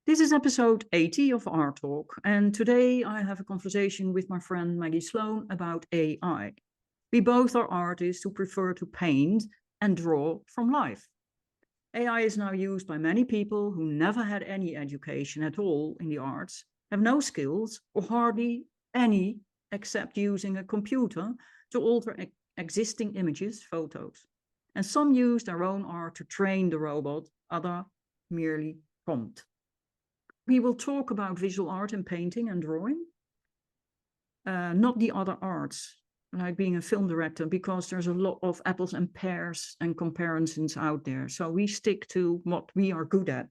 This is episode 80 of Art Talk, and today I have a conversation with my friend Maggie Sloan about AI. We both are artists who prefer to paint and draw from life. AI is now used by many people who never had any education at all in the arts, have no skills or hardly any except using a computer to alter existing images, photos. And some use their own art to train the robot, others merely prompt. We will talk about visual art and painting and drawing, not the other arts, like being a film director, because there's a lot of apples and pears and comparisons out there. So we stick to what we are good at.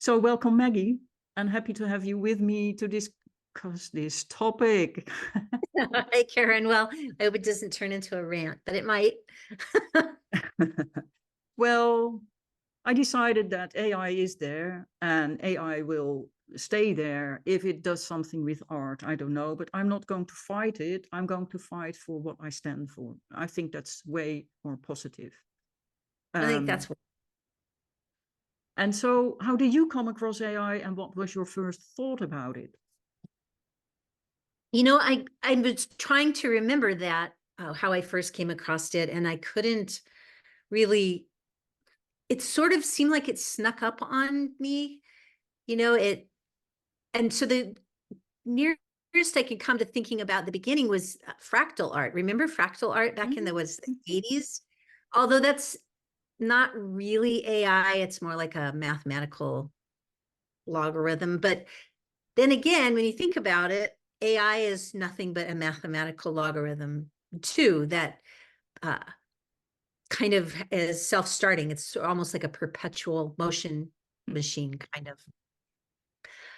So welcome, Maggie, and happy to have you with me to discuss this topic. Hi, Karen. Well, I hope it doesn't turn into a rant, but it might. Well, I decided that AI is there and AI will stay there if it does something with art. I don't know, but I'm not going to fight it. I'm going to fight for what I stand for. I think that's way more positive. I think that's what. And so how did you come across AI and what was your first thought about it? I was trying to remember that, how I first came across it, and I couldn't really, it sort of seemed like it snuck up on me, and so the nearest I could come to thinking about the beginning was fractal art. Remember fractal art back in the 80s? Although that's not really AI, it's more like a mathematical logarithm. But then again, when you think about it, AI is nothing but a mathematical logarithm too, that kind of is self-starting. It's almost like a perpetual motion machine, kind of.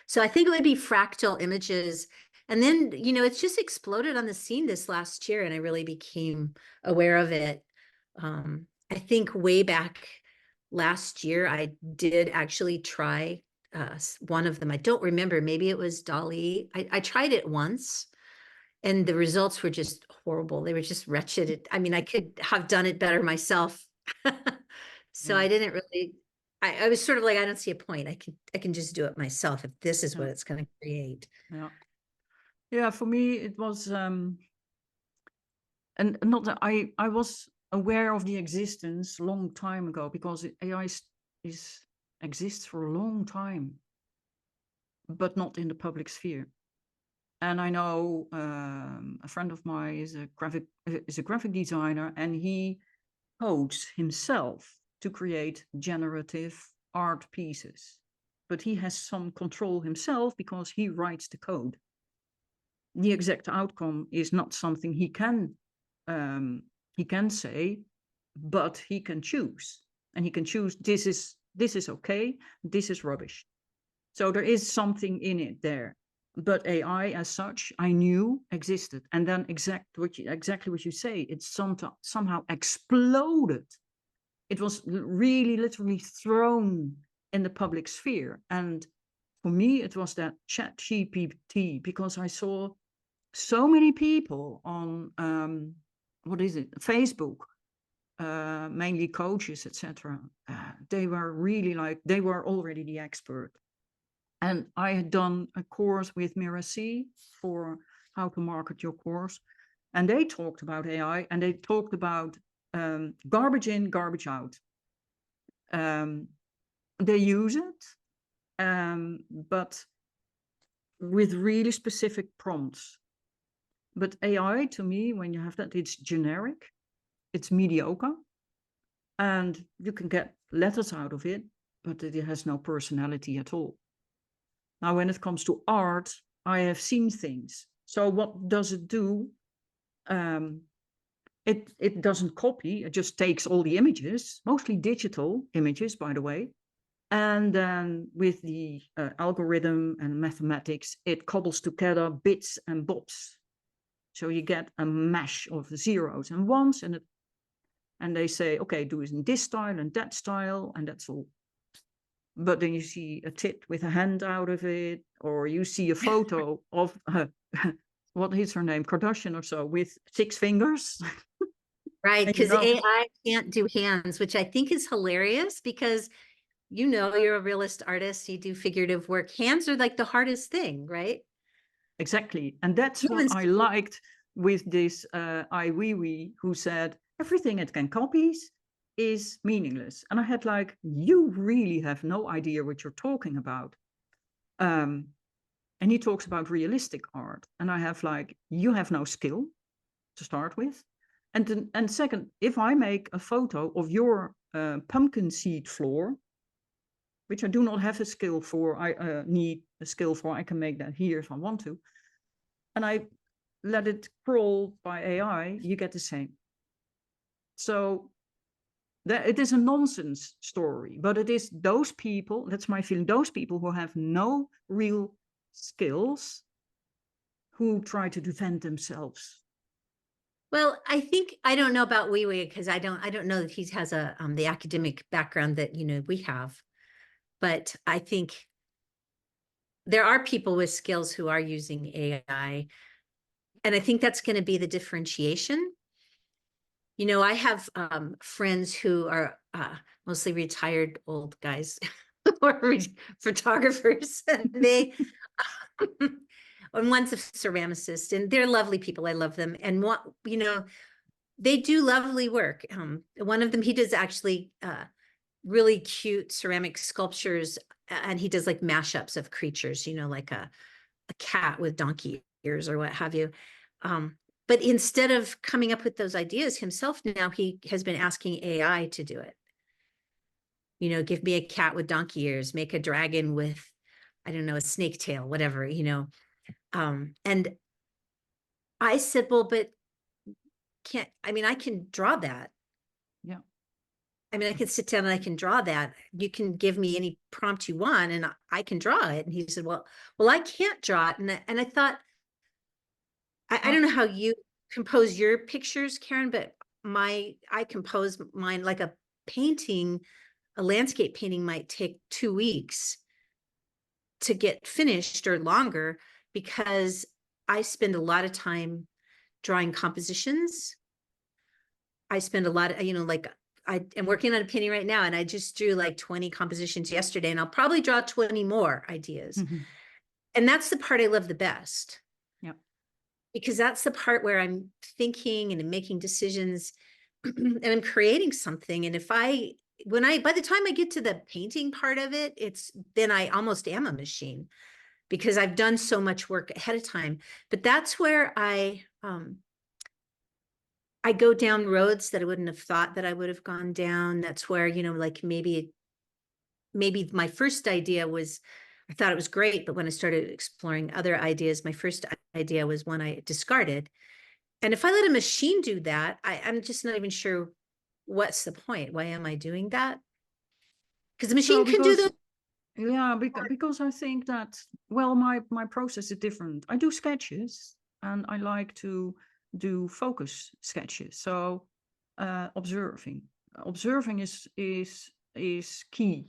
So I think it would be fractal images. And then, it's just exploded on the scene this last year, and I really became aware of it. I think way back last year, I did actually try one of them. I don't remember. Maybe it was Dali. I tried it once, and the results were just horrible. They were just wretched. I mean, I could have done it better myself. So I didn't really. I was sort of like, I don't see a point. I can just do it myself if this is what it's going to create. Yeah. For me, it was, and not that I was aware of the existence a long time ago, because AI exists for a long time, but not in the public sphere. And I know a friend of mine is a graphic designer, and he codes himself to create generative art pieces. But he has some control himself because he writes the code. The exact outcome is not something he can say, but he can choose, and he can choose this is okay, this is rubbish. So there is something in it there. But AI as such, I knew existed. And then exactly what you say, it somehow exploded. It was really literally thrown in the public sphere. And for me, it was that ChatGPT, because I saw so many people on, Facebook, mainly coaches, etc. They were already the expert. And I had done a course with Miracy for how to market your course. And they talked about AI, and they talked about garbage in, garbage out. They use it, but with really specific prompts. But AI, to me, when you have that, it's generic, it's mediocre, and you can get letters out of it, but it has no personality at all. Now, when it comes to art, I have seen things. So what does it do? It doesn't copy. It just takes all the images, mostly digital images, by the way. And then with the algorithm and mathematics, it cobbles together bits and bobs. So you get a mash of zeros and ones, and they say, okay, do it in this style and that style, and that's all. But then you see a tit with a hand out of it, or you see a photo of, what is her name, Kardashian or so, with 6 fingers. Right, because AI can't do hands, which I think is hilarious, because you know, you're a realist artist, you do figurative work. Hands are like the hardest thing, right? Exactly. And that's what Humans I can- liked with this Ai Weiwei, who said everything it can copies is meaningless. And I had like, you really have no idea what you're talking about. And he talks about realistic art. And I have like, you have no skill to start with. And second, if I make a photo of your pumpkin seed floor, which I do not have a skill for, I need a skill for, I can make that here if I want to. And I let it crawl by AI, you get the same. So that it is a nonsense story, but it is those people, that's my feeling, those people who have no real skills who try to defend themselves. Well, I think I don't know about Weiwei because I don't know that he has a the academic background that we have, but I think there are people with skills who are using AI, and I think that's going to be the differentiation. I have friends who are mostly retired old guys or photographers, and they and one's a ceramicist, and they're lovely people. I love them, and what they do lovely work. One of them, he does actually really cute ceramic sculptures, and he does like mashups of creatures, like a cat with donkey ears or what have you. But instead of coming up with those ideas himself, now he has been asking AI to do it. Give me a cat with donkey ears, make a dragon with, I don't know, a snake tail, whatever, and I said, well, but I can draw that. Yeah. I can sit down and I can draw that. You can give me any prompt you want and I can draw it. And he said, well, I can't draw it. And I thought, I don't know how you compose your pictures, Karen, but I compose mine like a painting, a landscape painting might take 2 weeks to get finished or longer because I spend a lot of time drawing compositions. I spend a lot of, like I am working on a painting right now and I just drew like 20 compositions yesterday and I'll probably draw 20 more ideas. Mm-hmm. And that's the part I love the best. Yeah. Because that's the part where I'm thinking and I'm making decisions and I'm creating something. And by the time I get to the painting part of it, then I almost am a machine because I've done so much work ahead of time. But that's where I go down roads that I wouldn't have thought that I would have gone down. That's where, like maybe my first idea was, I thought it was great, but when I started exploring other ideas, my first idea was one I discarded. And if I let a machine do that, I'm just not even sure what's the point. Why am I doing that? Because the machine can do the. Yeah, because I think that, well, my process is different. I do sketches and I like to do focus sketches. So observing is key.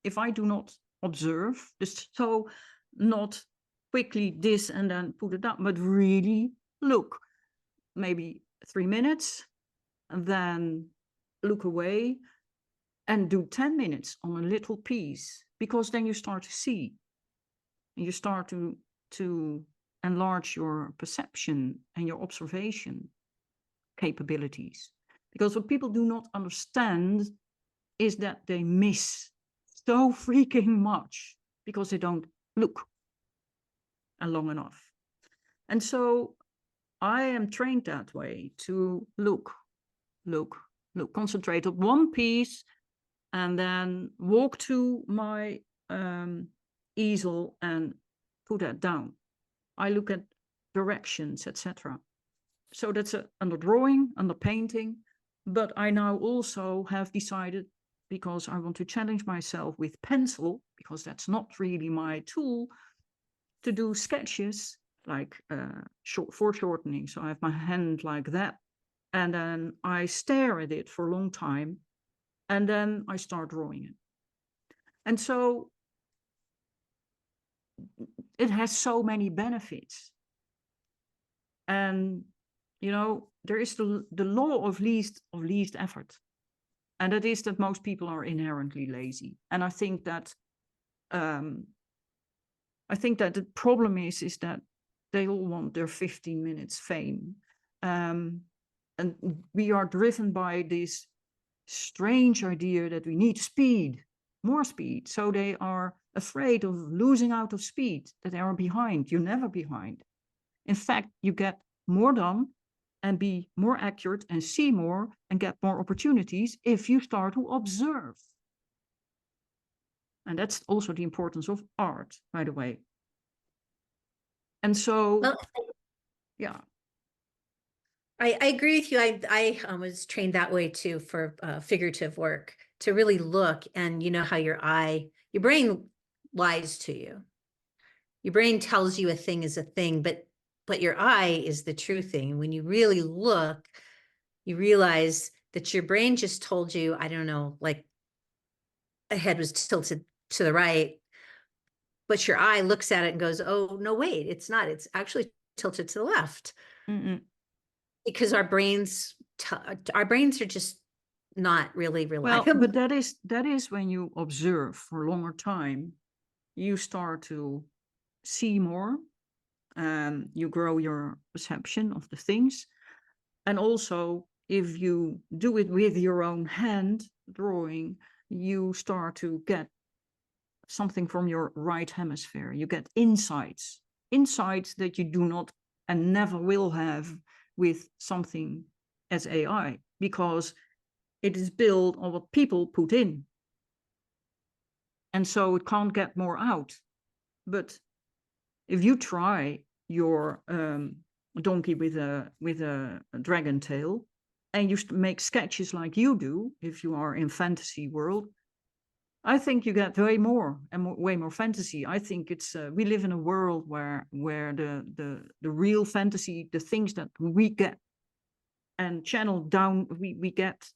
If I do not observe, so not quickly this and then put it down, but really look, maybe 3 minutes, and then look away and do 10 minutes on a little piece, because then you start to see, and you start to enlarge your perception and your observation capabilities. Because what people do not understand is that they miss so freaking much because they don't look long enough. And so I am trained that way, to look, concentrate on one piece, and then walk to my easel and put that down. I look at directions, etc. So that's under drawing, under painting. But I now also have decided, because I want to challenge myself with pencil, because that's not really my tool, to do sketches like foreshortening. So I have my hand like that, and then I stare at it for a long time, and then I start drawing it. And so it has so many benefits. And there is the law of least effort. And that is that most people are inherently lazy. And I think that the problem is that they all want their 15 minutes fame. And we are driven by this strange idea that we need speed, more speed. So they are afraid of losing out of speed, that they are behind. You're never behind. In fact, you get more done and be more accurate and see more and get more opportunities if you start to observe. And that's also the importance of art, by the way. And so, Well, yeah. I agree with you. I was trained that way too for figurative work, to really look, and you know how your brain lies to you. Your brain tells you a thing is a thing, but your eye is the true thing. When you really look, you realize that your brain just told you, I don't know, like a head was tilted to the right, but your eye looks at it and goes, oh, no, wait, it's not. It's actually tilted to the left. Mm-mm. Because our brains are just not really reliable. Well, but that is when you observe for a longer time, you start to see more, you grow your perception of the things. And also, if you do it with your own hand drawing, you start to get something from your right hemisphere. You get insights that you do not and never will have with something as AI, because it is built on what people put in. And so it can't get more out. But if you try your donkey with a dragon tail, and you make sketches like you do, if you are in fantasy world, I think you get way more and way more fantasy. I think it's we live in a world where the real fantasy, the things that we get and channel down, we get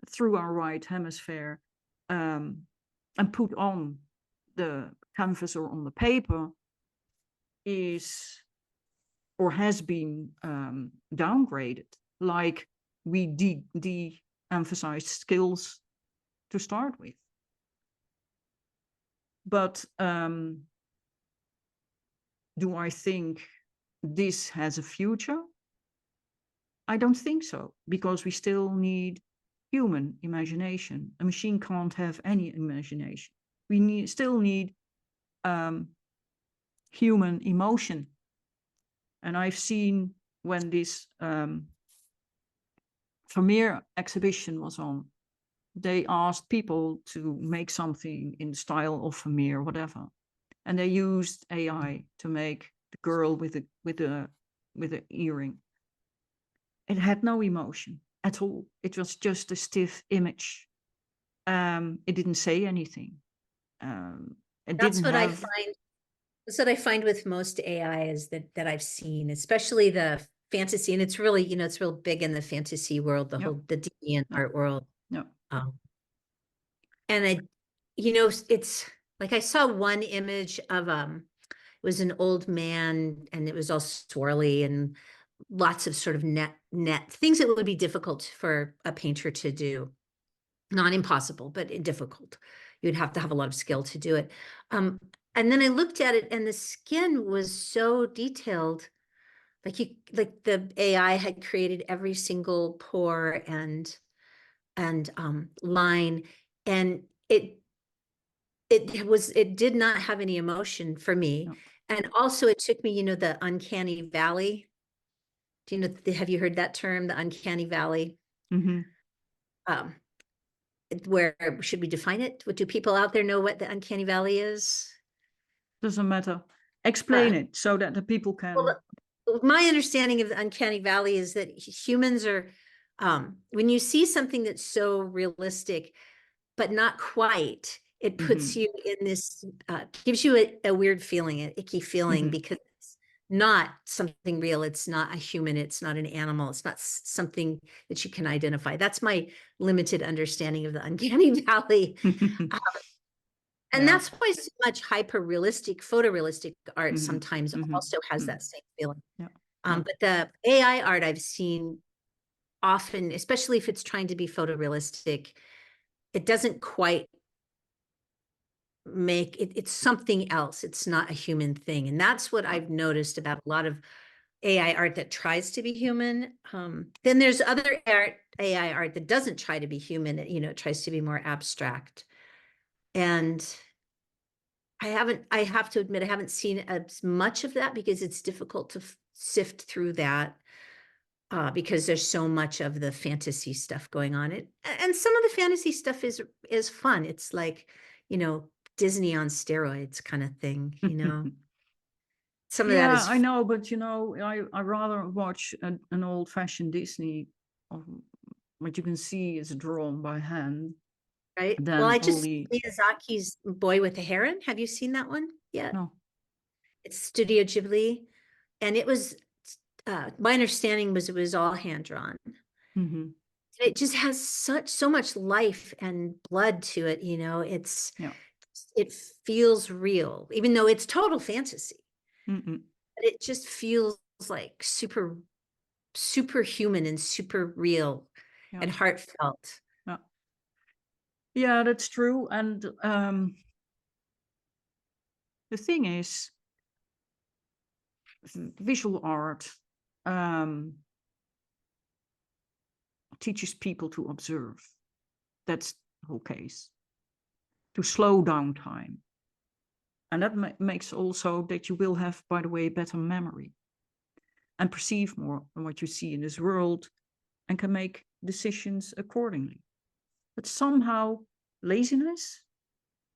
through our right hemisphere, and put on the canvas or on the paper, is or has been downgraded. Like we de-emphasized skills to start with. But do I think this has a future? I don't think so, because we still need human imagination. A machine can't have any imagination. We still need human emotion. And I've seen when this Vermeer exhibition was on, they asked people to make something in the style of Vermeer, whatever. And they used AI to make the girl with the earring. It had no emotion at all. It was just a stiff image. It didn't say anything. That's what I find with most AI is that I've seen, especially the fantasy, and it's really, it's real big in the fantasy world, the deviant art world. Yeah. And it's like, I saw one image of it was an old man, and it was all swirly and lots of sort of net things that would be difficult for a painter to do. Not impossible, but difficult. You'd have to have a lot of skill to do it. And then I looked at it, and the skin was so detailed, like the AI had created every single pore and line, and it did not have any emotion for me. No. And also it took me, the uncanny valley. Do you know, have you heard that term, the uncanny valley? Mm-hmm. Where should we define it? Do people out there know what the uncanny valley is? Doesn't matter. Explain it so that the people can. Well, my understanding of the uncanny valley is that humans are, when you see something that's so realistic, but not quite, it puts you in this, gives you a weird feeling, an icky feeling, because it's not something real. It's not a human. It's not an animal. It's not something that you can identify. That's my limited understanding of the uncanny valley. And that's why so much hyper-realistic, photorealistic art sometimes also has that same feeling. But the AI art I've seen often, especially if it's trying to be photorealistic, it doesn't quite make it, it's something else. It's not a human thing. And that's what I've noticed about a lot of AI art that tries to be human. Then there's other AI art that doesn't try to be human. It tries to be more abstract. And I have to admit, I haven't seen as much of that because it's difficult to sift through that. Because there's so much of the fantasy stuff going on. And some of the fantasy stuff is fun. It's like, Disney on steroids kind of thing, Some of that Yeah, is I know, but I rather watch an old-fashioned Disney, what you can see is drawn by hand, right. Well, than I all just the Miyazaki's Boy with a Heron. Have you seen that one yet? no. It's Studio Ghibli, and it was. My understanding was it was all hand drawn. Mm-hmm. It just has so much life and blood to it. Yeah. It feels real, even though it's total fantasy. Mm-mm. But it just feels like super human and super real Yeah. and heartfelt. Yeah. Yeah, that's true. And the thing is, visual art teaches people to observe. That's the whole case. To slow down time. And that makes also that you will have, by the way, better memory and perceive more than what you see in this world and can make decisions accordingly. But somehow laziness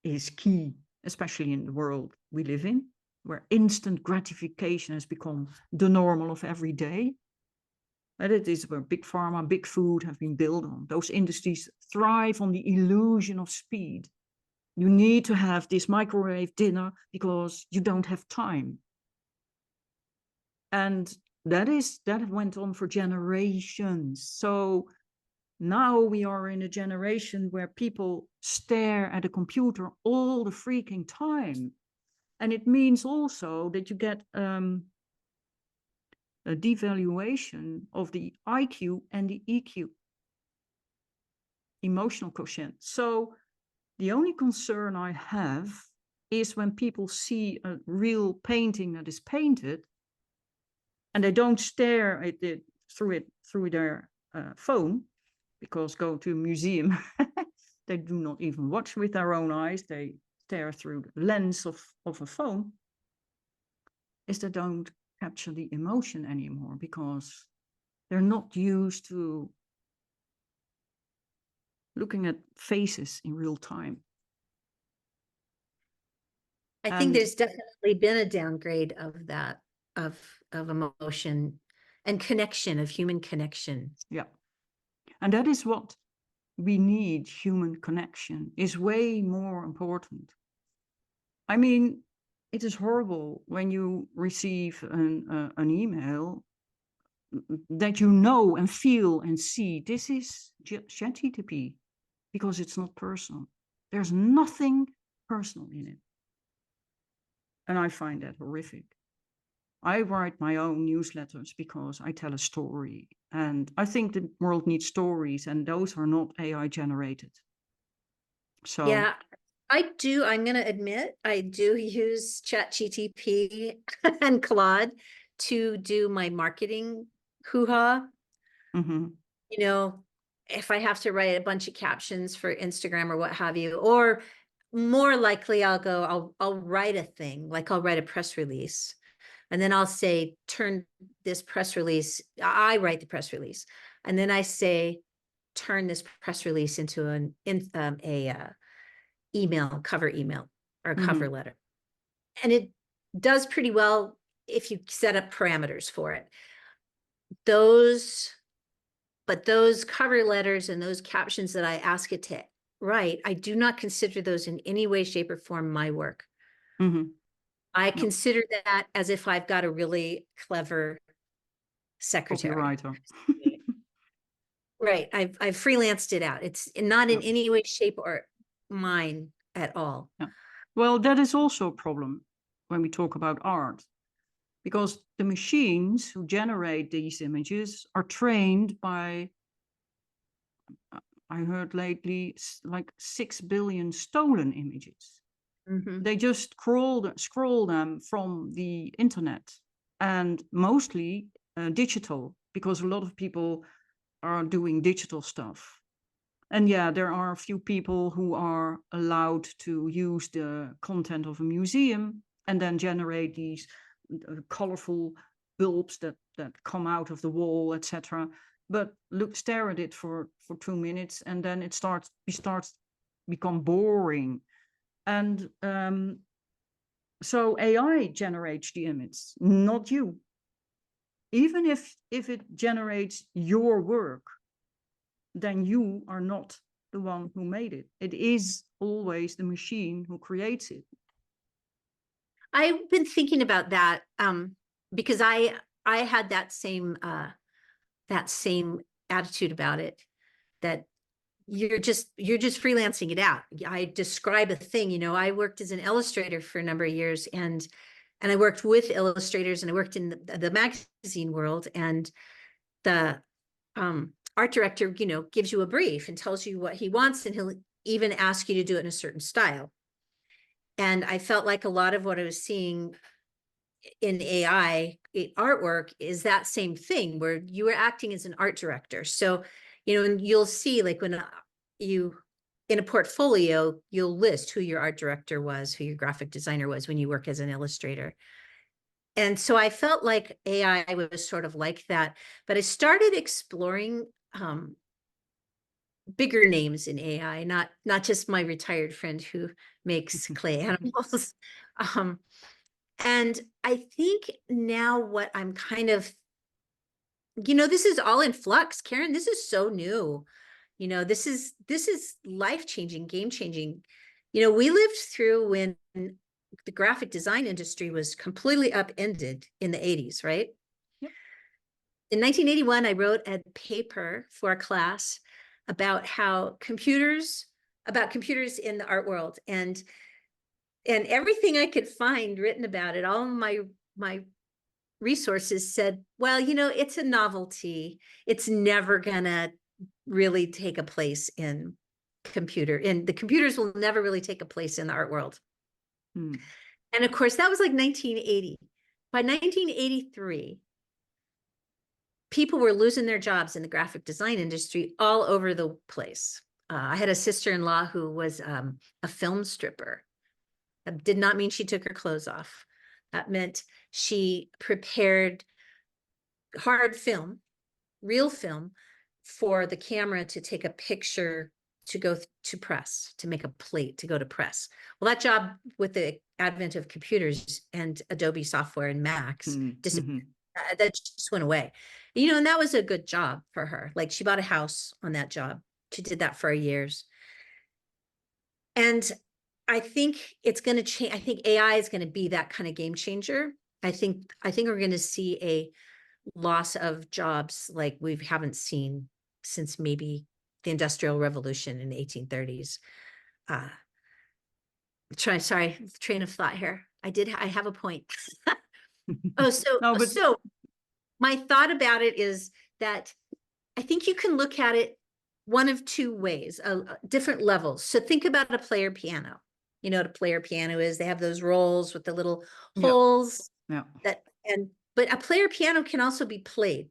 is key, especially in the world we live in, where instant gratification has become the normal of every day. And it is where big pharma, big food have been built on. Those industries thrive on the illusion of speed. You need to have this microwave dinner because you don't have time. And that went on for generations. So now we are in a generation where people stare at a computer all the freaking time. And it means also that you get a devaluation of the IQ and the EQ, emotional quotient. So the only concern I have is when people see a real painting that is painted and they don't stare at it through their phone, because go to a museum, they do not even watch with their own eyes, they stare through the lens of a phone, is they don't capture the emotion anymore because they're not used to looking at faces in real time. I think And there's definitely been a downgrade of that, of emotion and connection, of human connection. yeah, and that is what we need. Human connection is way more important. I mean, it is horrible when you receive an email that you know and feel and see this is ChatGPT, because it's not personal. There's nothing personal in it. And I find that horrific. I write my own newsletters because I tell a story. And I think the world needs stories, and those are not AI generated. So yeah, I do. I'm going to admit, I do use ChatGPT and Claude to do my marketing hoo-ha. mm-hmm. If I have to write a bunch of captions for Instagram or what have you, or more likely I'll write a thing, like I'll write a press release. And then I'll say, turn this press release, I write the press release. And then I say, turn this press release into an cover email or a cover letter. And it does pretty well if you set up parameters for it. But those cover letters and those captions that I ask it to write, I do not consider those in any way, shape, or form my work. I consider that as if I've got a really clever secretary. Copywriter. Right. I've freelanced it out. It's not in any way, shape, or mine at all. Yeah. Well, that is also a problem when we talk about art, because the machines who generate these images are trained by, I heard lately, like 6 billion stolen images. They just scroll them from the internet, and mostly digital, because a lot of people are doing digital stuff. And yeah, there are a few people who are allowed to use the content of a museum and then generate these colorful bulbs that come out of the wall, etc. But look, stare at it for 2 minutes, and then it starts become boring. And so AI generates the image, not you. Even if it generates your work, then you are not the one who made it. It is always the machine who creates it. I've been thinking about that because I had that same attitude about it, that you're just freelancing it out. I describe a thing, you know, I worked as an illustrator for a number of years, and I worked with illustrators, and I worked in the magazine world, and the art director, you know, gives you a brief and tells you what he wants, and he'll even ask you to do it in a certain style. And I felt like a lot of what I was seeing in AI artwork is that same thing, where you were acting as an art director. So, you know, and you'll see, like, when you in a portfolio, you'll list who your art director was, who your graphic designer was when you work as an illustrator. And so I felt like AI was sort of like that, but I started exploring bigger names in AI, not just my retired friend who makes clay animals. And I think now what I'm kind of, you know, this is all in flux, Karen. This is so new. You know, this is life-changing, game-changing. You know, we lived through when the graphic design industry was completely upended in the 80s, right? Yep. In 1981, I wrote a paper for a class about computers in the art world, and everything I could find written about it, all of my resources said, well, you know, it's a novelty. It's never gonna really take a place in the computers will never really take a place in the art world. Hmm. And of course, that was like 1980. By 1983, people were losing their jobs in the graphic design industry all over the place. I had a sister-in-law who was a film stripper. That did not mean she took her clothes off. That meant she prepared hard film, real film, for the camera to take a picture to go to press, to make a plate to go to press. Well, that job, with the advent of computers and Adobe software and Macs, that just went away. You know, and that was a good job for her. Like, she bought a house on that job. She did that for years. And I think it's going to change. I think AI is going to be that kind of game changer. I think we're going to see a loss of jobs like we haven't seen since maybe the Industrial Revolution in the 1830s. Sorry, train of thought here. I have a point. Oh, No, but so my thought about it is that I think you can look at it one of two ways, different levels. So think about a player piano. You know what a player piano is? They have those rolls with the little holes. Yeah. But a player piano can also be played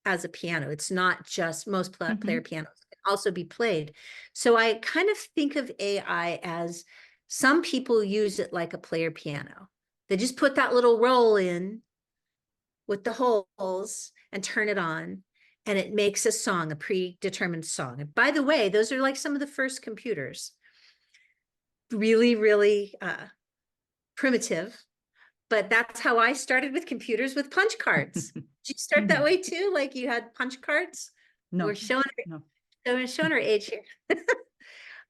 as a piano. It's not just most player pianos can also be played. So I kind of think of AI as, some people use it like a player piano. They just put that little roll in with the holes and turn it on, and it makes a song, a predetermined song. And by the way, those are like some of the first computers. Really, really primitive. But that's how I started with computers, with punch cards. Did you start that way too? Like, you had punch cards? No. We're showing our age here.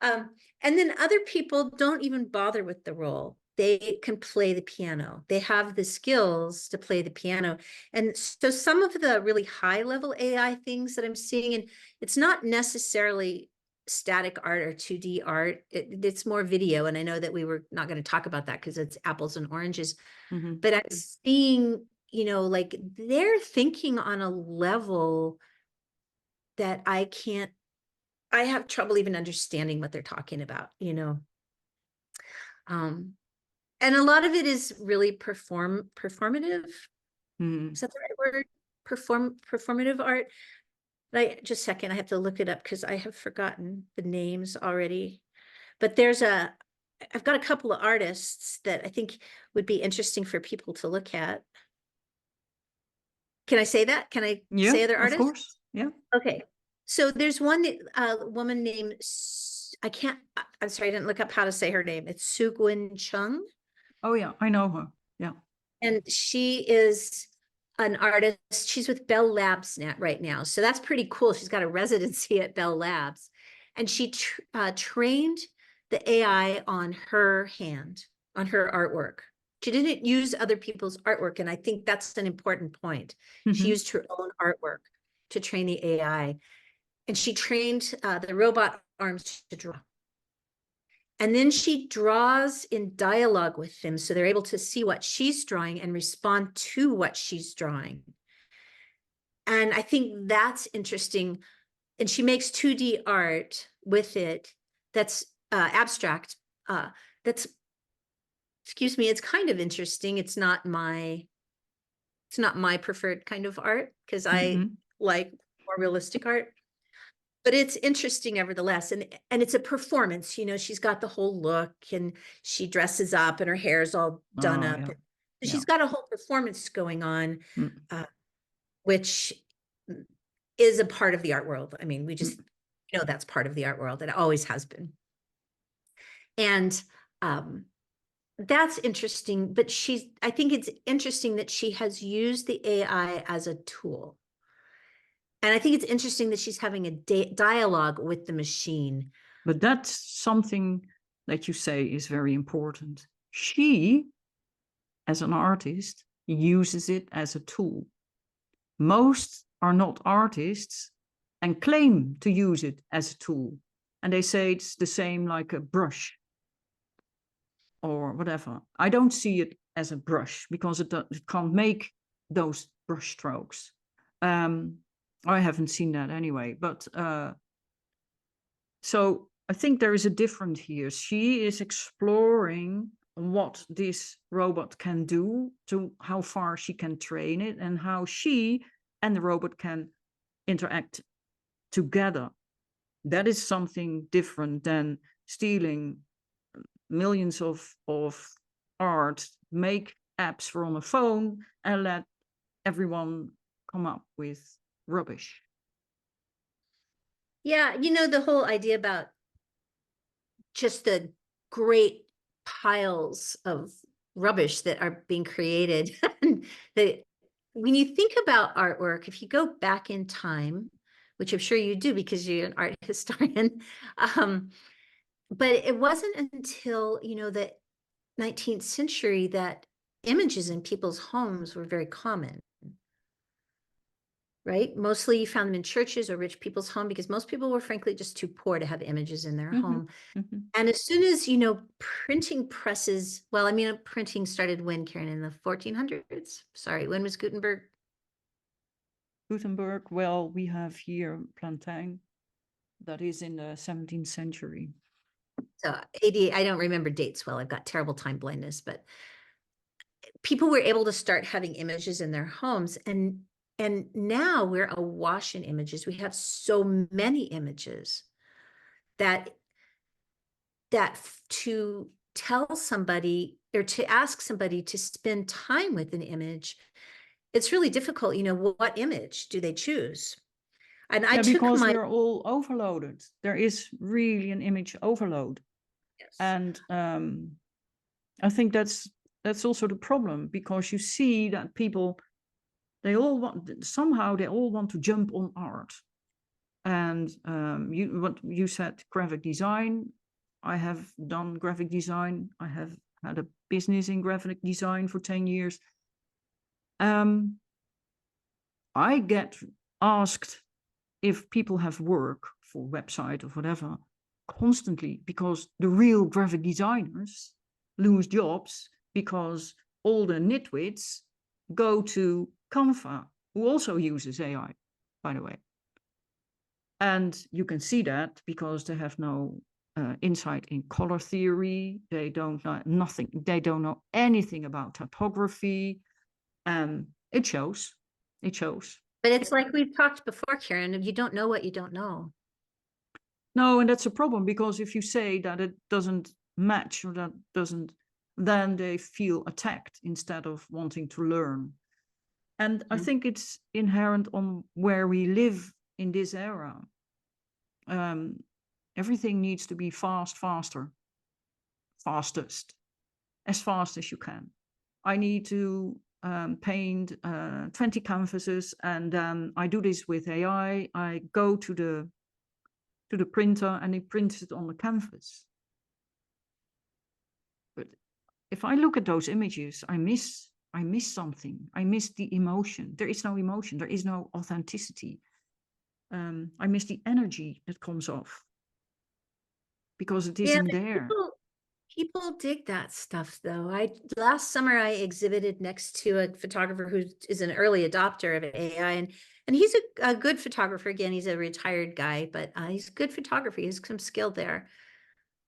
And then other people don't even bother with the role. They can play the piano. They have the skills to play the piano. And so some of the really high level AI things that I'm seeing, and it's not necessarily static art or 2D art, it's more video. And I know that we were not going to talk about that because it's apples and oranges. But I'm seeing, you know, like, they're thinking on a level that I can't I have trouble even understanding what they're talking about, you know. And a lot of it is really performative. Mm. Is that the right word? Performative art. Just a second, I have to look it up because I have forgotten the names already. But I've got a couple of artists that I think would be interesting for people to look at. Can I say that? Can I Yeah, say other of artists? course. Yeah. Okay. So there's one woman named, I'm sorry, I didn't look up how to say her name. It's Sugwin Chung. Oh yeah, I know her. Yeah. And she is an artist. She's with Bell Labs right now. So that's pretty cool. She's got a residency at Bell Labs. And she trained the AI on her hand, on her artwork. She didn't use other people's artwork. And I think that's an important point. She Mm-hmm. used her own artwork to train the AI. And she trained the robot arms to draw. And then she draws in dialogue with them so they're able to see what she's drawing and respond to what she's drawing. And I think that's interesting. And she makes 2D art with it that's abstract. That's, excuse me, it's kind of interesting. It's not my preferred kind of art because I like more realistic art. But it's interesting nevertheless. And it's a performance, you know, she's got the whole look and she dresses up and her hair's all done Oh up. yeah. So Yeah. she's got a whole performance going on, Mm. which is a part of the art world. I mean, we just Mm. know that's part of the art world. It always has been. And that's interesting. But I think it's interesting that she has used the AI as a tool. And I think it's interesting that she's having a dialogue with the machine. But that's something that you say is very important. She, as an artist, uses it as a tool. Most are not artists and claim to use it as a tool. And they say it's the same like a brush or whatever. I don't see it as a brush because it can't make those brush strokes. I haven't seen that anyway, but so I think there is a difference here. She is exploring what this robot can do, to how far she can train it, and how she and the robot can interact together. That is something different than stealing millions of art, make apps from a phone, and let everyone come up with rubbish. Yeah, you know, the whole idea about just the great piles of rubbish that are being created. When you think about artwork, if you go back in time, which I'm sure you do because you're an art historian, but it wasn't until, you know, the 19th century that images in people's homes were very common. Right? Mostly you found them in churches or rich people's home because most people were frankly just too poor to have images in their home. And as soon as, you know, printing presses, well, I mean, printing started when, Karen, in the 1400s? Sorry, when was Gutenberg? Gutenberg, well, we have here Plantain, that is in the 17th century. So 80, I don't remember dates well. I've got terrible time blindness, but people were able to start having images in their homes. And now we're awash in images. We have so many images that to tell somebody or to ask somebody to spend time with an image, it's really difficult. You know, what image do they choose? And I took because my, we're all overloaded. There is really an image overload. yes. And I think that's also the problem, because you see that people, they all want to jump on art. And what you said, graphic design. I have done graphic design. I have had a business in graphic design for 10 years. I get asked if people have work for website or whatever constantly, because the real graphic designers lose jobs because all the nitwits go to Canva, who also uses AI, by the way. And you can see that because they have no insight in color theory. They don't know nothing. They don't know anything about typography. It shows. It shows. But it's like we've talked before, Karen, if you don't know what you don't know. No, and that's a problem, because if you say that it doesn't match or that doesn't, then they feel attacked instead of wanting to learn. And I think it's inherent on where we live in this era. Everything needs to be faster, fastest, as fast as you can. I need to paint 20 canvases, and then I do this with AI. I go to the printer and it prints it on the canvas. But if I look at those images, I miss something. I miss the emotion. There is no emotion. There is no authenticity. I miss the energy that comes off because it isn't there. People dig that stuff, though. Last summer I exhibited next to a photographer who is an early adopter of AI, and he's a good photographer. Again, he's a retired guy, but he's a good photographer. He has some skill there.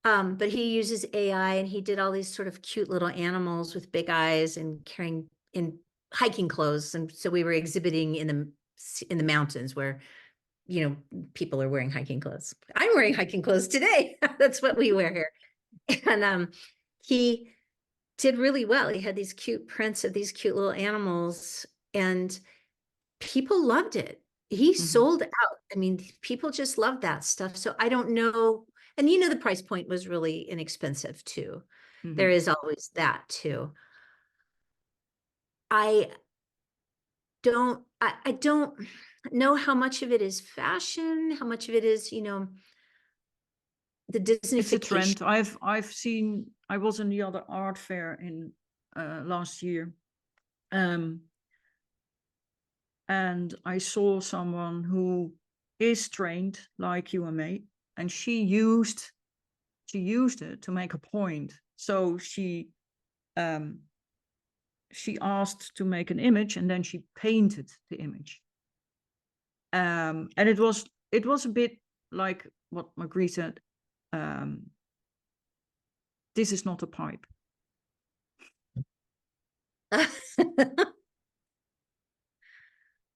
But he uses AI, and he did all these sort of cute little animals with big eyes and carrying in hiking clothes. And so we were exhibiting in the mountains where, you know, people are wearing hiking clothes. I'm wearing hiking clothes today. That's what we wear here. And he did really well. He had these cute prints of these cute little animals, and people loved it. He sold out. I mean, people just loved that stuff. So I don't know. And you know, the price point was really inexpensive too. There is always that too. I don't know how much of it is fashion, how much of it is, you know, the Disneyfication. It's a trend. I've seen. I was in the other art fair in last year, and I saw someone who is trained like you and me, and she used it to make a point. So she asked to make an image, and then she painted the image. And it was a bit like what Maggie said. This is not a pipe.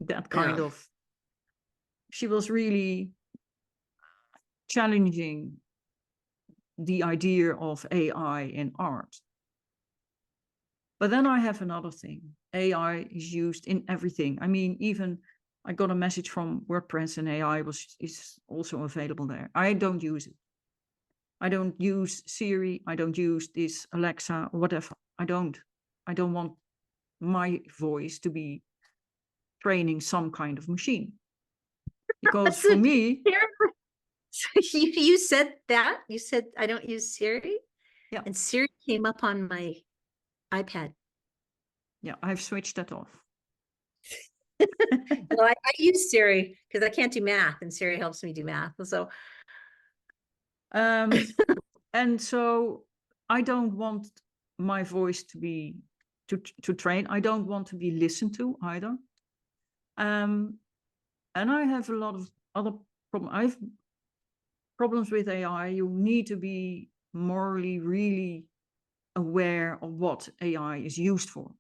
That kind of. She was really challenging the idea of AI in art. But then I have another thing. AI is used in everything. I mean, even I got a message from WordPress, and AI is also available there. I don't use it. I don't use Siri. I don't use this Alexa or whatever. I don't want my voice to be training some kind of machine. Because for me, you said that. You said I don't use Siri. Yeah. And Siri came up on my iPad. Yeah, I've switched that off. Well, I use Siri because I can't do math, and Siri helps me do math. So, and so I don't want my voice to be to train. I don't want to be listened to either. And I have a lot of other problems. I have problems with AI. You need to be morally really aware of what AI is used for.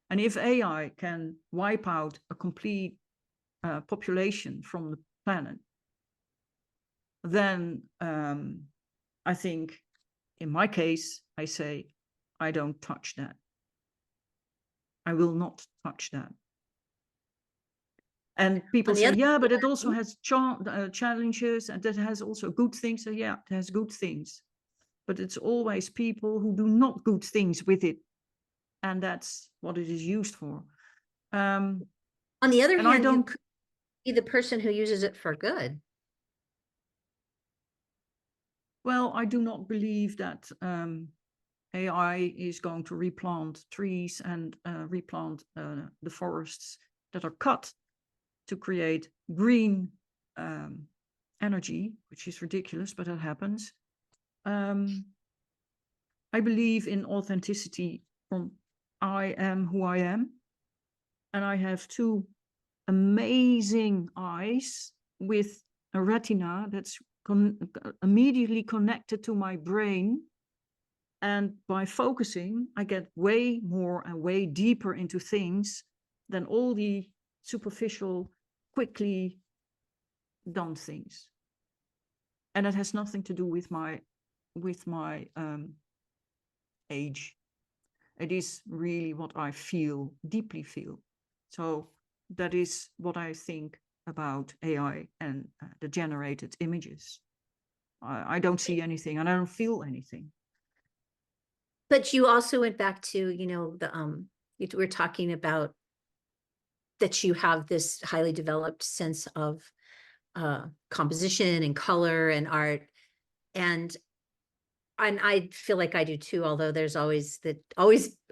And if AI can wipe out a complete population from the planet, then I think, in my case, I say, I don't touch that. I will not touch that. And people say, yeah, but it also has challenges, and that has also good things. So yeah, it has good things. But it's always people who do not good things with it. And that's what it is used for. On the other hand, you could be the person who uses it for good. Well, I do not believe that AI is going to replant trees and replant the forests that are cut to create green energy, which is ridiculous, but that happens. I believe in authenticity from I am who I am. And I have two amazing eyes with a retina that's immediately connected to my brain. And by focusing, I get way more and way deeper into things than all the superficial, quickly done things. And it has nothing to do with my age. It is really what I feel, deeply feel. So that is what I think about AI and the generated images. I don't see anything and I don't feel anything. But you also went back to, you know, we're talking about that you have this highly developed sense of composition and color and art. And I feel like I do too, although there's always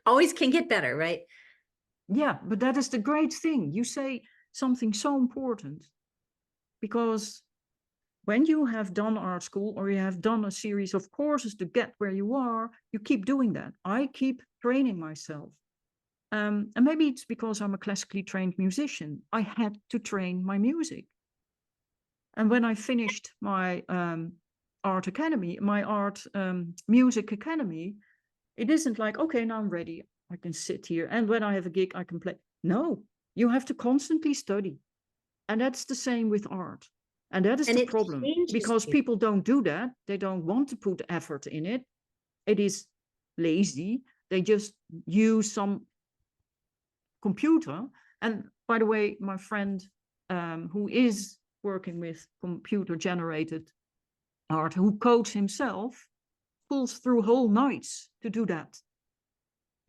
always can get better, right? Yeah, but that is the great thing. You say something so important, because when you have done art school or you have done a series of courses to get where you are, you keep doing that. I keep training myself. And maybe it's because I'm a classically trained musician. I had to train my music. And when I finished my art academy, my art music academy, it isn't like, okay, now I'm ready. I can sit here. And when I have a gig, I can play. No, you have to constantly study. And that's the same with art. And that is And the it problem, changes because you. people don't do that. They don't want to put effort in it. It is lazy. They just use some computer. And by the way, my friend who is working with computer generated art, who codes himself, pulls through whole nights to do that.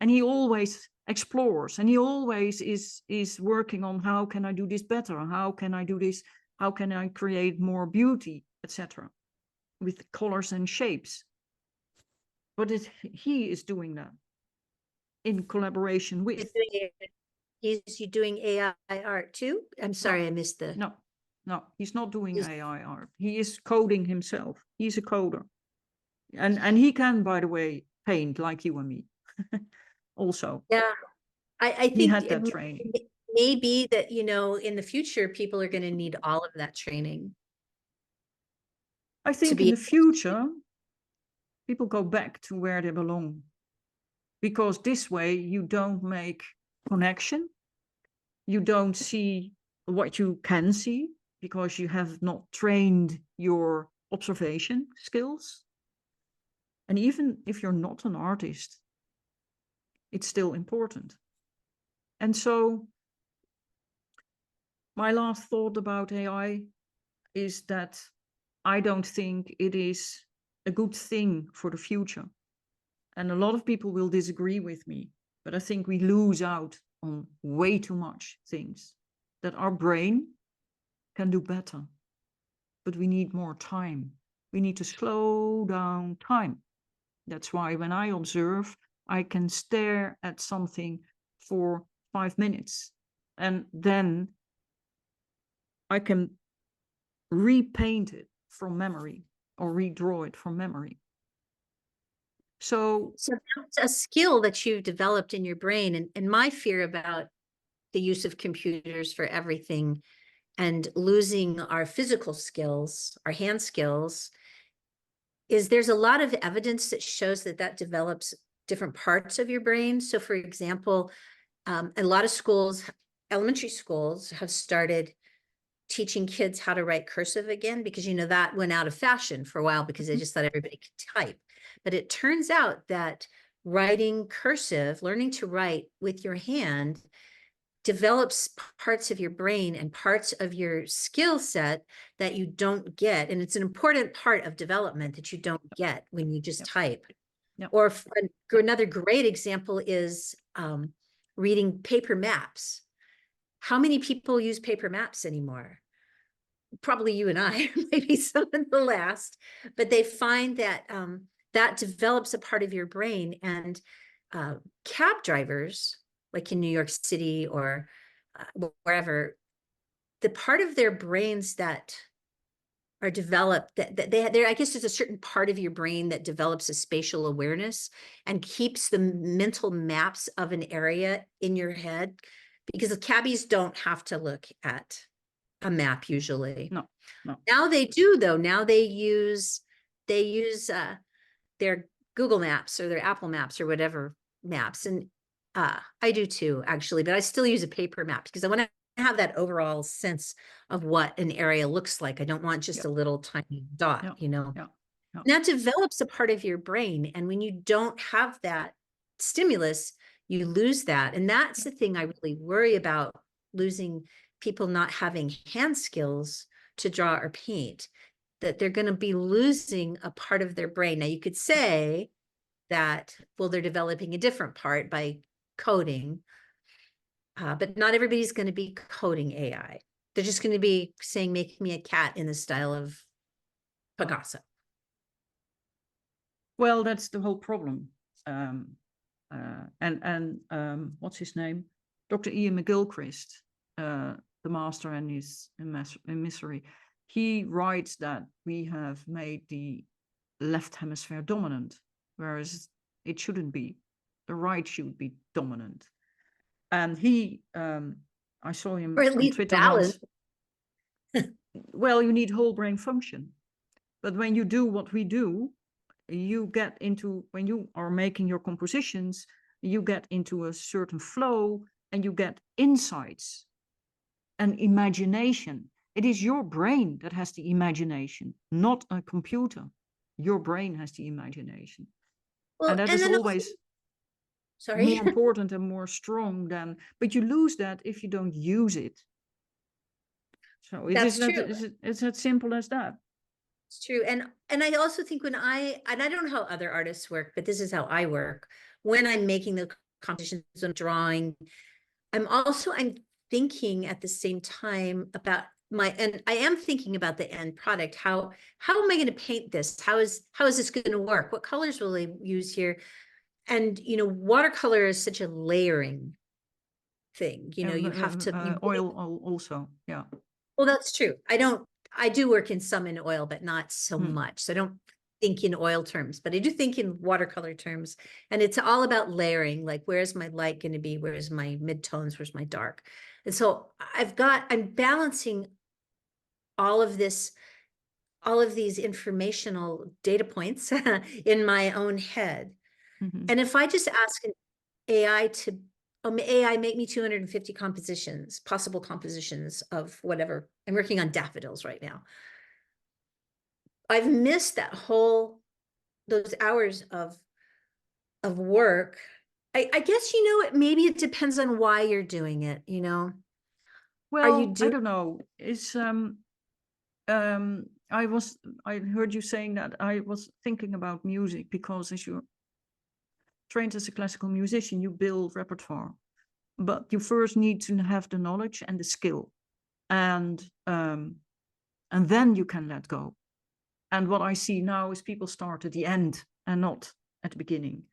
And he always explores, and he always is working on, how can I do this better? How can I do this? How can I create more beauty, etc., with colors and shapes? But he is doing that in collaboration with. He's doing AI art too? I'm sorry, No, I missed the. no, he's not doing He's- AI art. He is coding himself. He's a coder. And he can, by the way, paint like you and me. Also, Yeah, I he think had that training. maybe that, you know, in the future, people are going to need all of that training I to think in be. the future, people go back to where they belong, because this way you don't make connection. You don't see what you can see because you have not trained your observation skills. And even if you're not an artist, it's still important. And so my last thought about AI is that I don't think it is a good thing for the future. And a lot of people will disagree with me, but I think we lose out on way too much things that our brain can do better. But we need more time. We need to slow down time. That's why when I observe, I can stare at something for 5 minutes, and then I can repaint it from memory or redraw it from memory. So that's a skill that you've developed in your brain. And my fear about the use of computers for everything and losing our physical skills, our hand skills, is there's a lot of evidence that shows that that develops different parts of your brain. So for example, a lot of schools, elementary schools, have started teaching kids how to write cursive again, because, you know, that went out of fashion for a while because they just thought everybody could type. But it turns out that writing cursive, learning to write with your hand, develops parts of your brain and parts of your skill set that you don't get. And it's an important part of development that you don't get when you just type. Or another great example is reading paper maps. How many people use paper maps anymore? Probably you and I, maybe some of the last, but they find that that develops a part of your brain. And cab drivers, like in New York City or wherever, the part of their brains that are developed, that I guess there's a certain part of your brain that develops a spatial awareness and keeps the mental maps of an area in your head, because the cabbies don't have to look at a map usually. No, no. Now they do though. Now they use their Google Maps or their Apple Maps or whatever maps. And I do too, actually, but I still use a paper map because I want to have that overall sense of what an area looks like. I don't want just Yep. a little tiny dot, Yep. you know. Yep. Yep. And that develops a part of your brain. And when you don't have that stimulus, you lose that. And that's the thing I really worry about, losing people not having hand skills to draw or paint, that they're going to be losing a part of their brain. Now, you could say that, well, they're developing a different part by coding, but not everybody's going to be coding AI. They're just going to be saying, make me a cat in the style of Picasso. Well, that's the whole problem. What's his name? Dr. Ian McGilchrist, the master in misery. He writes that we have made the left hemisphere dominant, whereas it shouldn't be. The right should be dominant. And he, I saw him Or at on least Twitter balance. once. Well, you need whole brain function. But when you do what we do, you get into, when you are making your compositions, you get into a certain flow and you get insights and imagination. It is your brain that has the imagination, not a computer. Your brain has the imagination. Well, and that and is then always also, sorry. more important and more strong than, but you lose that if you don't use it. So it That's is that, true. it's as simple as that. It's true. And I also think when I don't know how other artists work, but this is how I work. When I'm making the compositions, I'm drawing, I'm thinking at the same time about and I am thinking about the end product. How am I going to paint this? How is this going to work? What colors will I use here? And, you know, watercolor is such a layering thing. You know, you have to, Oil also, yeah. well, that's true. I do work in some in oil, but not so much. So I don't think in oil terms, but I do think in watercolor terms. And it's all about layering, like where's my light going to be? Where's my midtones? Where's my dark? And so I'm balancing all of these informational data points in my own head. Mm-hmm. And if I just ask an AI to, AI, make me 250 compositions, possible compositions of whatever. I'm working on daffodils right now. I've missed those hours of work. I guess, you know, maybe it depends on why you're doing it, you know? Are you Well, I doing? don't know. It's I heard you saying that. I was thinking about music because as you're trained as a classical musician, you build repertoire, but you first need to have the knowledge and the skill, and then you can let go. And what I see now is people start at the end and not at the beginning.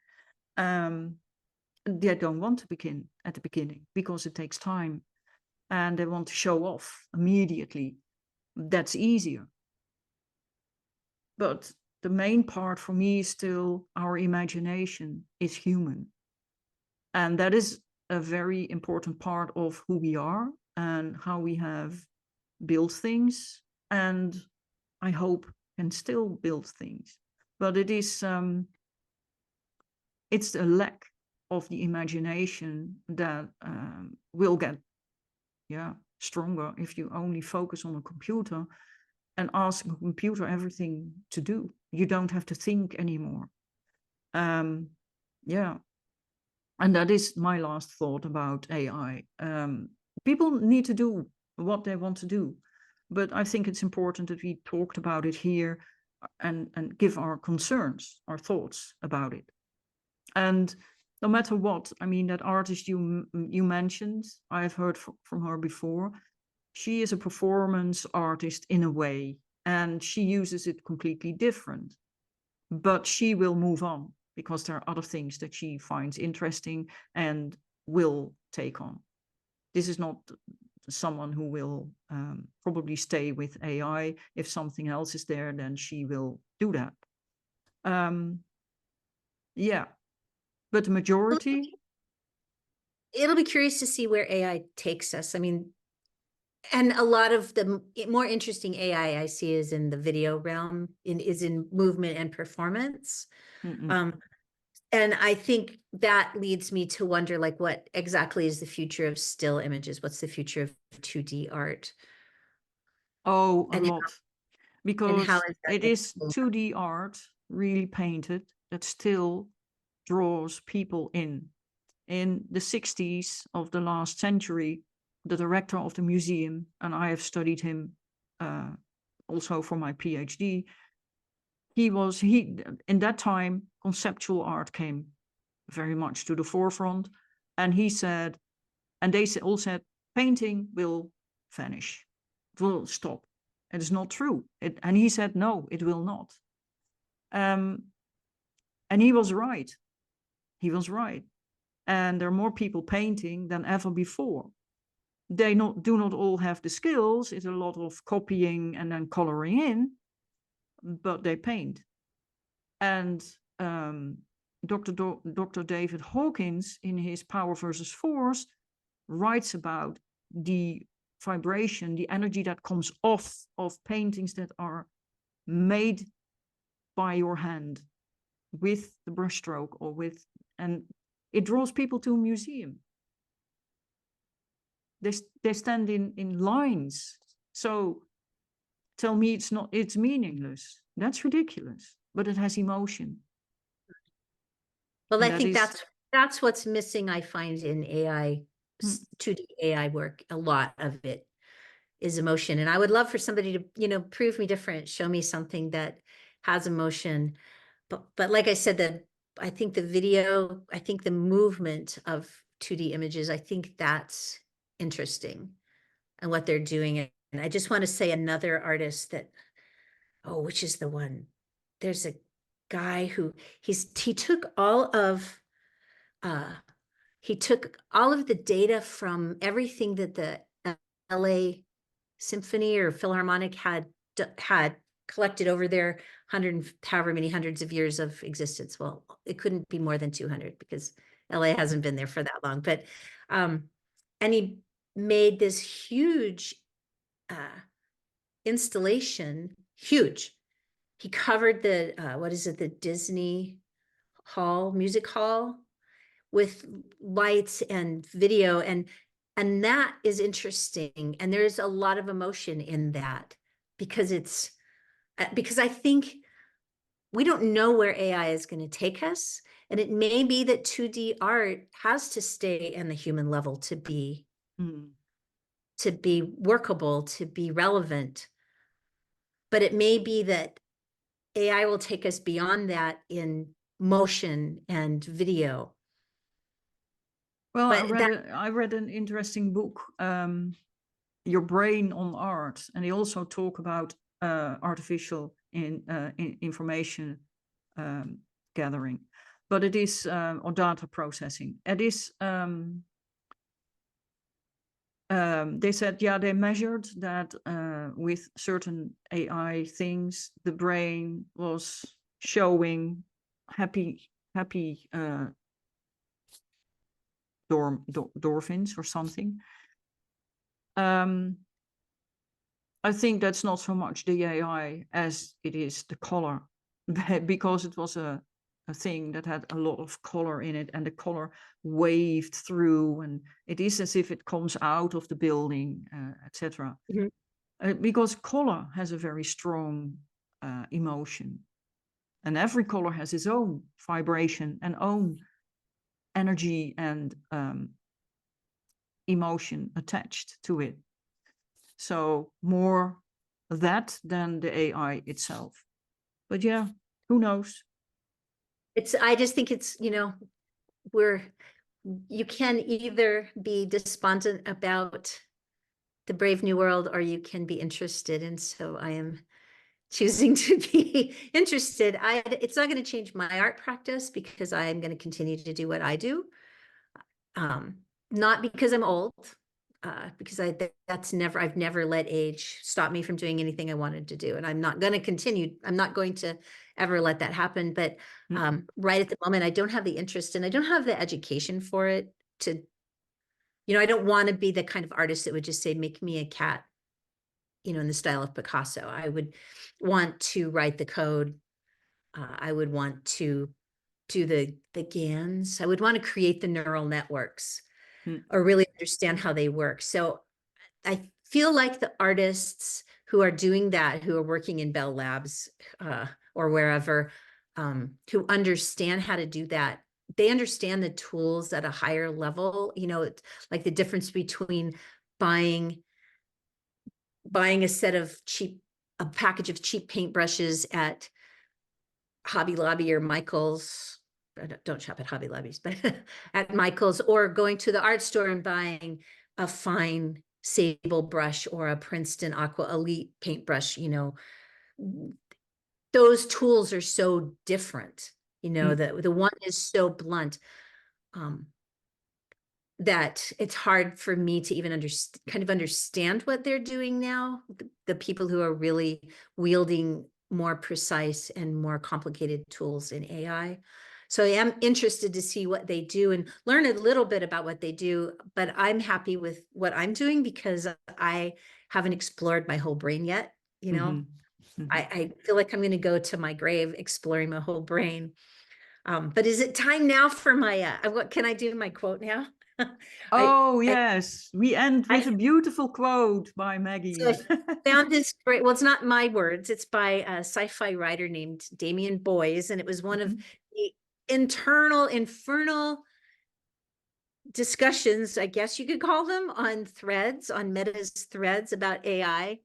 They don't want to begin at the beginning because it takes time, and they want to show off immediately. That's easier. But the main part for me is still our imagination is human. And that is a very important part of who we are and how we have built things. And I hope can still build things. But it is, it's a lack of the imagination that will get, stronger if you only focus on a computer and ask a computer everything to do. You don't have to think anymore. Yeah. And that is my last thought about AI. People need to do what they want to do. But I think it's important that we talked about it here and give our concerns, our thoughts about it. And no matter what, I mean, that artist you mentioned, I've heard from her before. She is a performance artist in a way, and she uses it completely different. But she will move on because there are other things that she finds interesting and will take on. This is not someone who will probably stay with AI. If something else is there, then she will do that. Yeah, but the majority. It'll be curious to see where AI takes us. I mean, And a lot of the more interesting AI I see is in the video realm, is in movement and performance. Mm-mm. And I think that leads me to wonder, like, what exactly is the future of still images? What's the future of 2D art? Oh, a And lot. how Because is that it going is to? 2D art, really painted, that still draws people in. In the 60s of the last century, the director of the museum, and I have studied him also for my PhD, he in that time, conceptual art came very much to the forefront. And he said, and they all said, painting will vanish, it will stop. It is not true. And he said, no, it will not. Um, and he was right. He was right. And there are more people painting than ever before. They do not all have the skills. It's a lot of copying and then coloring in, but they paint. And Dr. David Hawkins, in his Power versus Force, writes about the vibration, the energy that comes off of paintings that are made by your hand with the brushstroke or with, and it draws people to a museum. They stand in lines. So tell me it's meaningless. That's ridiculous, but it has emotion. Well, And I that think is, that's what's missing, I find, in AI, hmm, 2D AI work. A lot of it is emotion. And I would love for somebody to, prove me different, show me something that has emotion. But like I said, I think the movement of 2D images, I think that's interesting and what they're doing. And I just want to say another artist that, which is the one? There's a guy who he took all of the data from everything that the LA Symphony or Philharmonic had collected over their however many hundreds of years of existence. Well, it couldn't be more than 200 because LA hasn't been there for that long. But and he made this huge installation, huge. He covered the the Disney music hall, with lights and video, and that is interesting, and there's a lot of emotion in that because I think we don't know where AI is going to take us, and it may be that 2D art has to stay in the human level hmm. to be workable, to be relevant, but it may be that AI will take us beyond that in motion and video. Well, But I read an interesting book, Your Brain on Art, and they also talk about artificial information gathering, but it is or data processing. It is. They said, yeah, they measured that with certain AI things, the brain was showing happy endorphins or something. I think that's not so much the AI as it is the color, because it was a thing that had a lot of color in it, and the color waved through, and it is as if it comes out of the building, etc. Mhm. Because color has a very strong emotion, and every color has its own vibration and own energy and emotion attached to it. So more that than the AI itself. But yeah, who knows? I just think it's, you can either be despondent about the brave new world, or you can be interested. And so I am choosing to be interested. It's not going to change my art practice because I am going to continue to do what I do. Not because I'm old, because I've never let age stop me from doing anything I wanted to do. And I'm not going to continue. I'm not going to ever let that happen. But right at the moment, I don't have the interest and I don't have the education for it You know, I don't want to be the kind of artist that would just say, make me a cat, you know, in the style of Picasso. I would want to write the code. I would want to do the GANs. I would want to create the neural networks or really understand how they work. So I feel like the artists who are doing that, who are working in Bell Labs or wherever, who understand how to do that, they understand the tools at a higher level. You know, it's like the difference between buying a package of cheap paintbrushes at Hobby Lobby or Michael's. Don't shop at Hobby Lobbies, but at Michael's, or going to the art store and buying a fine sable brush or a Princeton Aqua Elite paintbrush. You know, those tools are so different. You know, the one is so blunt that it's hard for me to even understand what they're doing now. The people who are really wielding more precise and more complicated tools in AI. So I am interested to see what they do and learn a little bit about what they do, but I'm happy with what I'm doing because I haven't explored my whole brain yet. You know, I feel like I'm going to go to my grave exploring my whole brain. But is it time now for my, what can I do my quote now? Oh, yes. We end with I a beautiful quote by Maggie. So I found this great, well, it's not my words, it's by a sci-fi writer named Damian Boyes, and it was one of the infernal discussions, I guess you could call them, on threads, on Meta's threads about AI.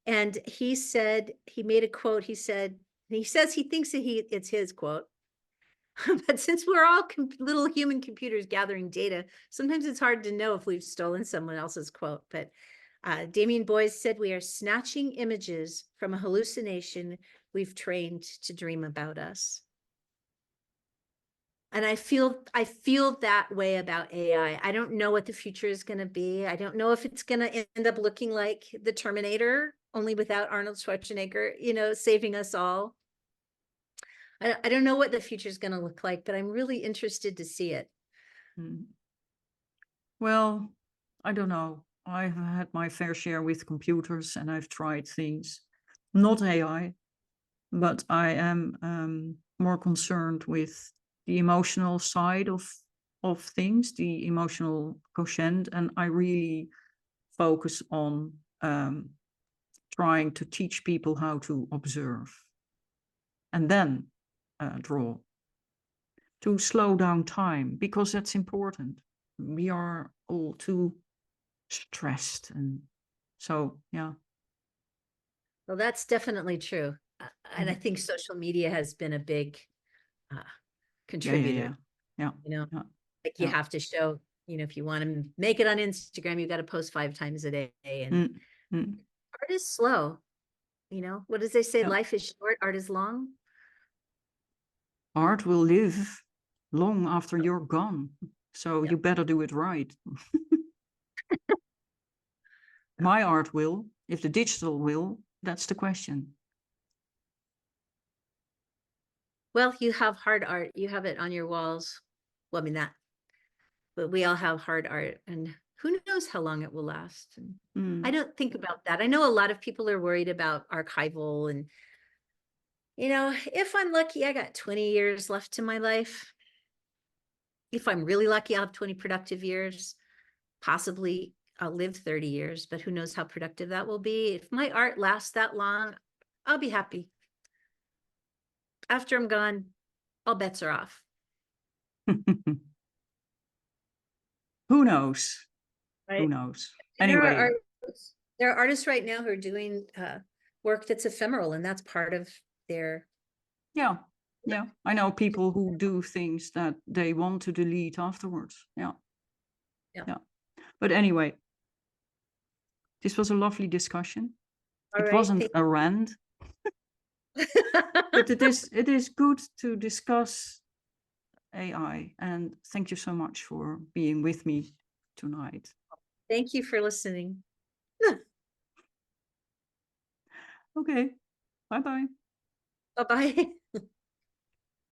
And he said, he made a quote, he says he thinks that it's his quote. But since we're all little human computers gathering data, sometimes it's hard to know if we've stolen someone else's quote. But Damian Boyes said, we are snatching images from a hallucination we've trained to dream about us. And I feel that way about AI. I don't know what the future is going to be. I don't know if it's going to end up looking like the Terminator, only without Arnold Schwarzenegger, you know, saving us all. I don't know what the future is going to look like, but I'm really interested to see it. Well, I don't know. I've had my fair share with computers and I've tried things, not AI, but I am more concerned with the emotional side of things, the emotional quotient, and I really focus on trying to teach people how to observe and then draw, to slow down time, because that's important. We are all too stressed, and so yeah. Well, that's definitely true. And I think social media has been a big contributor. Yeah. You know, like you have to show, you know, if you want to make it on Instagram, you've got to post 5 times a day. And art is slow. You know, what does they say? Life is short, art is long. Art will live long after you're gone. So you better do it right. My art will, if the digital will, that's the question. Well, you have hard art. You have it on your walls. Well, I mean but we all have hard art, and who knows how long it will last. And I don't think about that. I know a lot of people are worried about archival, and you know, if I'm lucky, I got 20 years left in my life. If I'm really lucky, I'll have 20 productive years. Possibly I'll live 30 years, but who knows how productive that will be. If my art lasts that long, I'll be happy. After I'm gone, all bets are off. Who knows? Right. Who knows? And Anyway. there are artists right now who are doing work that's ephemeral, and that's part of their. Yeah. I know people who do things that they want to delete afterwards. Yeah. But anyway, this was a lovely discussion. It wasn't a rant. But it is good to discuss AI, and thank you so much for being with me tonight. Thank you for listening. Okay, bye-bye. Bye-bye.